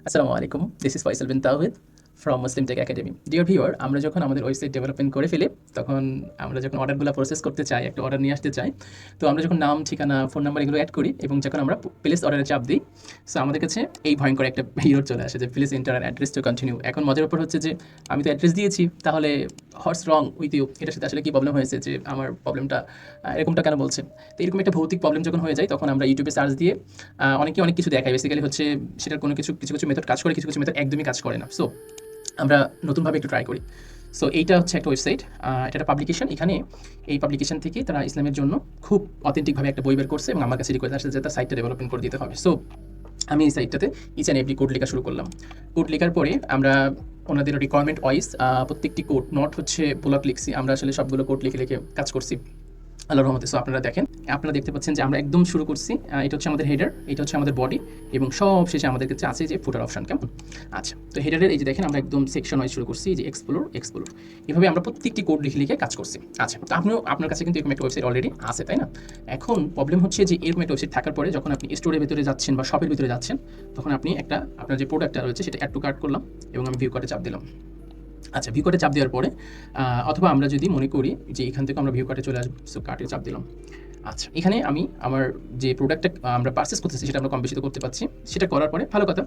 আসসালামু আলাইকুম, this is Faisal bin Tawhid from Muslim Tech Academy. Dear viewer, আমরা যখন আমাদের ওয়েবসাইট ডেভেলপমেন্ট করে ফেলি, তখন আমরা যখন অর্ডারগুলো প্রসেস করতে চাই, একটা অর্ডার নিয়ে আসতে চাই, তো আমরা যখন নাম, ঠিকানা, ফোন নাম্বার এগুলো অ্যাড করি এবং যখন আমরা প্লেস অর্ডারে চাপ দিই, সো আমাদের কাছে এই ভয়ঙ্কর একটা হিরোর চলে আসে যে please enter address to continue. এখন মজার ব্যাপার হচ্ছে যে আমি তো অ্যাড্রেস দিয়েছি, তাহলে হোয়াটস রং উইথ ইউ, এটার সাথে আসলে কী প্রবলেম হয়েছে, যে আমার প্রবলেমটা এরকমটা কেন বলছে। তো এরকম একটা ভৌতিক প্রবলেম যখন হয়ে যায়, তখন আমরা ইউটিউবে সার্চ দিয়ে অনেকে অনেক কিছু দেখায়। বেসিক্যালি হচ্ছে সেটার কোনো কিছু কিছু কিছু মেথড কাজ করে, কিছু কিছু মেথড একদমই কাজ করে না। সো আমরা নতুনভাবে একটু ট্রাই করি। সো এইটা হচ্ছে একটা ওয়েবসাইট, এটা একটা পাবলিকেশন। এখানে এই পাবলিকেশন থেকে তারা ইসলামের জন্য খুব অথেন্টিকভাবে একটা বই বের করছে এবং আমার কাছে রিকোয়েস্ট আসছে যে তার সাইটটা ডেভেলপমেন্ট করে দিতে হবে। সো আমি এই সাইটটাতে ইচ অ্যান্ড এভরি কোড লেখা শুরু করলাম। কোড লেখার পরে আমরা ওনাদের রিকোয়ারমেন্ট ওয়াইজ প্রত্যেকটি কোড নট হচ্ছে ব্লক লিখছি। আমরা আসলে সবগুলো কোড লিখে লিখে কাজ করছি আল্লাহর রহমতে। সো আপনারা দেখেন, আপনারা দেখতে পাচ্ছেন যে আমরা একদম শুরু করছি। এটা হচ্ছে আমাদের হেডার, এটা হচ্ছে আমাদের বডি, এবং সব শেষে আমাদের কাছে আছে যে ফুটার অপশন। কেমন? আচ্ছা, তো হেডারের এই যে দেখেন আমরা একদম সেকশন ওয়াইজ শুরু করছি, যে এক্সপ্লোর এক্সপ্লোর, এভাবে আমরা প্রত্যেকটি কোড লিখে লিখে কাজ করছি। আচ্ছা, তো আপনার কাছে কিন্তু এরকম একটা ওয়েবসাইট অলরেডি আছে, তাই না? এখন প্রবলেম হচ্ছে যে এরকম একটা ওয়েবসাইট থাকার পরে যখন আপনি স্টোরের ভিতরে যাচ্ছেন বা শপের ভিতরে যাচ্ছেন, তখন আপনি আপনার যে প্রোডাক্টটা রয়েছে সেটা অ্যাড টু কার্ট করলাম এবং আমি ভিউ কার্টে চাপ দিলাম। আচ্ছা, ভিউ কার্টে চাপ দেওয়ার পরে অথবা আমরা যদি মনে করি যে এখান থেকে আমরা ভিউ কার্টে চলে আসবো, সো কার্টে চাপ দিলাম। আচ্ছা, এখানে আমি আমার যে প্রোডাক্টটা আমরা পারচেস করতেছি সেটা আমরা কম বেশি তো করতে পারছি। সেটা করার পরে ভালো কথা।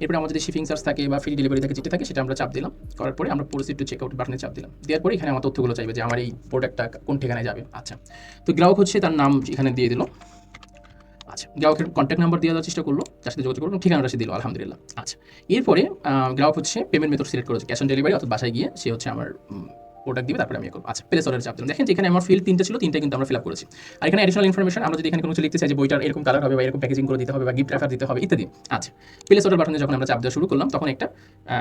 এরপরে আমাদের যদি শিপিং চার্জ থাকে বা ফ্রি ডেলিভারি থাকে, যেটা থাকে সেটা আমরা চাপ দিলাম। করার পরে আমরা প্রসিড টু চেক আউট বাটনে চাপ দিলাম। দেওয়ার পরে এখানে আমার তথ্যগুলো চাইবে যে আমার এই প্রোডাক্টটা কোন ঠিকানায় যাবে। আচ্ছা, তো গ্রাহক হচ্ছে তার নাম এখানে দিয়ে দিল। আচ্ছা, গ্রাহকের কন্ট্যাক্ট নাম্বার দেওয়ার চেষ্টা করলো, যার সাথে যোগাযোগ করলো, ঠিকানাটা সে দিল, আলহামদুলিল্লাহ। আচ্ছা, এরপরে গ্রাহক হচ্ছে পেমেন্ট মেথড সিলেক্ট করেছে, ক্যাশ অন ডেলিভারি অথবা বাসায় গিয়ে সে হচ্ছে আমার প্রোডাক্ট দিবে, তারপরে আমি করবো। আচ্ছা, প্লেস অর্ডার চাপ দিলাম। দেখেন যে এখানে আমার ফিল্ড 3টা ছিল, 3টা কিন্তু আমরা ফিল আপ করেছি। আর এখানে অ্যাডিশনাল ইনফরমেশন আমরা যদি এখানে কোনো কিছু লিখতে চাই যে বইটার এরকম কালার হবে বা এরকম প্যাকেজিং করে দিতে হবে বা গিফট রেফার দিতে হবে ইত্যাদি। আচ্ছা, প্লেস অর্ডার বাটনে যখন আমরা চাপ দেওয়া শুরু করলাম, তখন একটা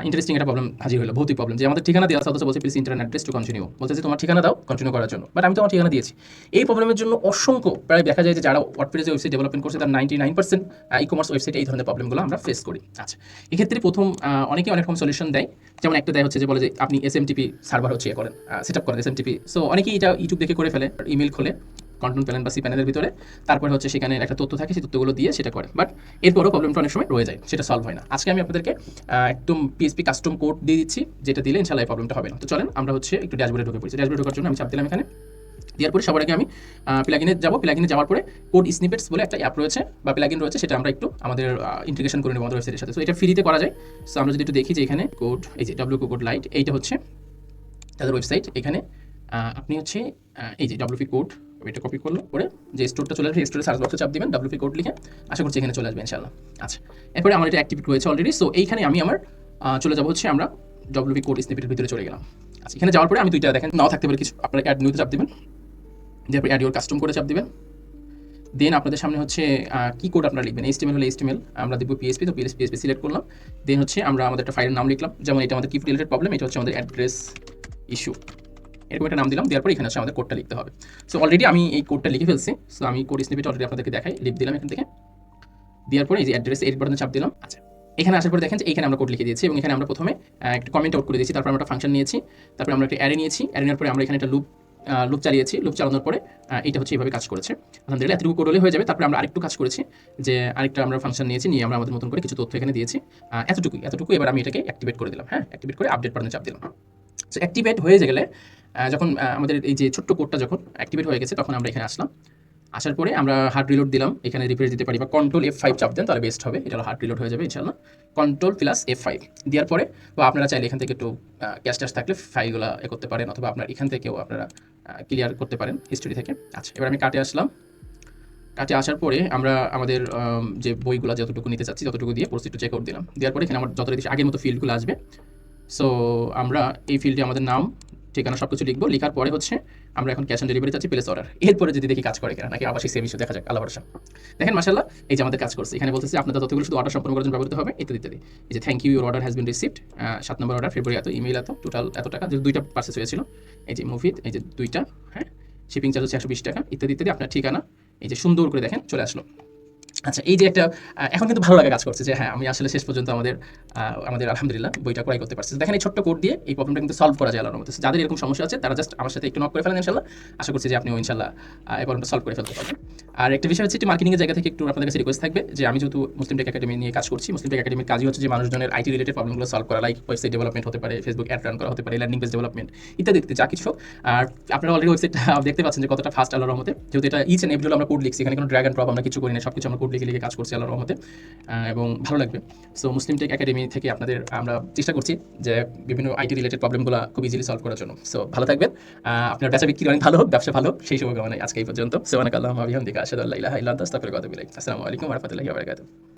ইন্টারেস্টিং একটা প্রবলেম হাজির হলো, ভৌতিক প্রবলেম, যে আমাদের ঠিকানা দেওয়া আছে, অথচ বলছে please inter address to continue, বলছে যে তোমার ঠিকানা দাও কন্টিনিউ করার জন্য, বাট আমি তোমার ঠিকানা দিয়েছি। এই প্রবলেমের জন্য অসংখ্য, প্রায় দেখা যায় যে যারা ওয়ার্ডপ্রেসে ওয়েবসাইট ডেভেলপমেন্ট করছে তার 99% ই কমার্স ওয়েবসাইটে এই ধরনের প্রবলেমগুলো আমরা ফেস করি। আচ্ছা, এক্ষেত্রে প্রথম অনেকে অনেক রকম সলিউশন দেয়। যেমন একটা দেয় হচ্ছে যে বলে যে আপনি এসএমটিপি সার্ভার হচ্ছে করেন, সেট আপ করেন এসএমটিপি। সো অনেকেই এটা ইউটিউব দেখে করে ফেলে, ইমেল খোলে কন্ট্রোল প্যানেল বা সি প্যানেলের ভিতরে, তারপরে হচ্ছে সেখানে একটা তথ্য থাকে, সেই তথ্যগুলো দিয়ে সেটা করে, বাট এরপরও প্রবলেমটা অনেক সময় রয়ে যায়, সেটা সলভ হয় না। আজকে আমি আপনাদেরকে একদম পিএসপি কাস্টম কোড দিয়ে দিচ্ছি, যেটা দিলে ইনশাআল্লাহ এই প্রবলেমটা হবে না। তো চলেন আমরা হচ্ছে একটু ড্যাশবোর্ডে ঢুকে পড়ছি। ড্যাশবোর্ডে ঢোকার জন্য আমি চাপ দিলাম এখানে। দেওয়ার পরে সবার আগে আমি প্লাগিনে যাবো। প্লাগিনে যাওয়ার পরে কোড স্নিপেটস বলে একটা অ্যাপ রয়েছে বা প্লাগিন রয়েছে, সেটা আমরা একটু আমাদের ইন্টিগ্রেশন করে নেব আমাদের ওয়েবসাইটের সাথে। সো এটা ফ্রিতে করা যায়। সো আমরা যদি একটু দেখি যে এখানে কোড, এই যে ডব্লিউ কোড লাইট, এইটা হচ্ছে তাদের ওয়েবসাইট। এখানে আপনি হচ্ছে এই যে ডব্লিউপি কোড, এটা কপি করলো করে যে স্টোরটা চলে আসবে, স্টোরে সার্চ বক্সে চাপ দিবেন ডব্লিউপি কোড লিখে, আশা করছি এখানে চলে আসবে ইনশাআল্লাহ। আচ্ছা, এরপরে আমার এটা অ্যাক্টিভেট রয়েছে অলরেডি। সো এইখানে আমি আমার চলে যাবো হচ্ছে আমরা ডব্লিউপি কোড স্নিপেটের ভিতরে চলে গেলাম। আচ্ছা, এখানে যাওয়ার পরে আমি দুইটা দেখেন নাও থাকতে পারে কিছু, আপনারা অ্যাড নিউতে চাপ দিবেন, তারপর অ্যাড ইউর কাস্টম করে চাপ দিবেন। দেন আপনাদের সামনে হচ্ছে কি কোড আপনারা লিখবেন। এইচটিএমএল হলে এইচটিএমএল, আমরা দেবো পিএসপি, তো পিএসপি সিলেক্ট করলাম। দেন হচ্ছে আমরা আমাদের একটা ফাইলের নাম লিখলাম, যেমন এটা আমাদের কিপ রিলেটেড প্রবলেম, এটা হচ্ছে আমাদের অ্যাড্রেস ইস্যু, এরকম একটা নাম দিলাম। দেওয়ার পরে এখানে হচ্ছে আমাদের কোডটা লিখতে হবে। সো অলরেডি আমি এই কোডটা লিখে ফেলছি। সো আমি কোড স্নিপেট অলরেডি আপনাদেরকে দেখাই, লিখ দিলাম এখান থেকে। দেওয়ার পরে এই যে অ্যাড্রেস এডিট বাটনে চাপ দিলাম। আচ্ছা, এখানে আসার পরে দেখেন যে এখানে আমরা কোড লিখে দিয়েছি এবং এখানে আমরা প্রথমে একটা কমেন্ট আউট করে দিয়েছি, তারপর আমরা একটা ফাংশন নিয়েছি, তারপর আমরা একটা অ্যারে নিয়েছি, অ্যারে নেওয়ার পরে আমরা এখানে একটা লুপ চালিয়েছি। লুপ চালানোর পরে এটা হচ্ছে এইভাবে কাজ করেছে। আলহামদুলিল্লাহ, এতটুকু কোড হলে হয়ে যাবে। তারপরে আমরা আরেকটু কাজ করেছি, যে আরেকটা আমরা ফাংশন নিয়েছি, নিয়ে আমরা আমাদের মতন করে কিছু তথ্য এখানে দিয়েছি। এতটুকু এবার আমি এটাকে অ্যাক্টিভেট করে দিলাম। হ্যাঁ, অ্যাক্টিভেট করে আপডেট বাটনে চাপ দিলাম। সো অ্যাক্টিভেট হয়ে গেলে যখন আমাদের এই যে ছোট্ট কোডটা যখন অ্যাক্টিভেট হয়ে গেছে, তখন আমরা এখানে আসলাম। আসার পরে আমরা হার্ড রিলোড দিলাম, এখানে রিফ্রেশ দিতে পারি বা কন্ট্রোল F5 চাপ দেন, তাহলে বেস্ট হবে। এটা হার্ড রিলোড হয়ে যাবে ইনশাআল্লাহ। কন্ট্রোল প্লাস F5 দেওয়ার পরে, বা আপনারা চাইলে এখান থেকে একটু ক্যাশ ট্যাশ থাকলে ফাইলগুলো করতে পারেন, অথবা আপনার এখান থেকেও আপনারা ক্লিয়ার করতে পারেন হিস্টোরি থেকে। আচ্ছা, এবার আমি কাটে আসলাম। কাটে আসার পরে আমরা আমাদের যে বইগুলো যতটুকু নিতে চাচ্ছি ততটুকু দিয়ে প্রসিড টু চেক আউট দিলাম। দেওয়ার পরে এখানে আমার যথারীতি আগের মতো ফিল্ডগুলো আসবে। সো আমরা এই ফিল্ডে আমাদের নাম, ঠিকানা সব কিছু লিখবো। লেখার পরে হচ্ছে আমরা এখন ক্যাশ অন ডেলিভারি চাচ্ছি, প্লেস অর্ডার। এরপরে যদি দেখি কাজ করে কিনা, নাকি আবার সেই সেম ইস্যু দেখা যাক, আল্লাহ ভরসা। দেখেন মাশাআল্লাহ, এই যে আমাদের কাজ করছে। এখানে বলতেছে আপনার তথ্যগুলো শুধু অর্ডার সম্পন্ন করার জন্য ব্যবহৃত হবে, ইত্যাদি ইত্যাদি। এই যে thank you, your order has been received, 7 number order, ফেব্রুয়ারি এত, ইমেইল এত, টোটাল এত টাকা, যে 2টা পার্সেস হয়েছিল। এই যে মুভিত, এই যে 2টা, হ্যাঁ, শিপিং চার্জ হচ্ছে 120 টাকা, ইত্যাদি ইত্যাদি। আপনার ঠিকানা এই যে সুন্দর করে দেখেন চলে আসলো। আচ্ছা, এই যে একটা এখন কিন্তু ভালো লাগা কাজ করছে যে হ্যাঁ, আমি আসলে শেষ পর্যন্ত আমাদের আলহামদুলিল্লাহ বইটা ক্রয় করতে পারছি। দেখেন এই ছোট্ট কোড দিয়ে এই প্রবলেমটা কিন্তু সলভ করা যায় আল্লাহর রহমতে। যাদের এরকম সমস্যা আছে তারা জাস্ট আমার সাথে একটু নক করে ফেলেন ইনশাআল্লাহ। আশা করছি যে আপনিও ইনশাআল্লাহ এই প্রবলেমটা সলভ করে ফেলতে পারবেন। আর একটা বিষয় হচ্ছে একটু মার্কেটিং এর জায়গা থেকে একটু আপনাদের কাছে রিকোয়েস্ট থাকবে যে আমি যেহেতু মুসলিম টেক একাডেমি নিয়ে কাজ করছি, মুসলিম টেক একাডেমির কাজই হচ্ছে যে মানুষজনের আইটি রিলেটেড প্রবলেমগুলো সলভ করা, লাইক ওয়েবসাইট ডেভেলপমেন্ট হতে পারে, ফেসবুক অ্যাড রান করা হতে পারে, ল্যান্ডিং পেজ ডেভেলপমেন্ট ইত্যাদি যা কিছু হোক। আর আপনারা অলরেডি ওয়েবসাইটটা দেখতে পাচ্ছেন যে কতটা ফাস্ট আল্লাহর রহমতে। যেহেতু এটা ইচ এন্ড এভরি আমরা কোড লিখছি, এখানে কোনো ড্র্যাগ এন্ড ড্রপ আমরা কিছু করি না, সবকিছু আমরা কোড লিখে লিখে কাজ করছি আল্লাহর রহমতে। এবং ভালো লাগবে। সো মুসলিম টেক একাডেমি থেকে আমরা চেষ্টা করছি যে বিভিন্ন আইটি রিলেটেড প্রবলেমগুলো খুব ইজিলি সলভ করার জন্য। সো ভালো থাকবেন। আপনার বেচা বিক্রি অনেক ভালো হোক, ব্যবসা ভালো হোক, সেই শুভকামনায় আজকে এই পর্যন্ত। সুবহানাকাল্লাহুম্মা ওয়া বিহামদিকা আশহাদু আল্লা ইলাহা ইল্লা আনতা আস্তাগফিরুকা ওয়া আতুবু ইলাইক। আসসালামু আলাইকুম ওয়া রাহমাতুল্লাহি ওয়া বারাকাতুহু।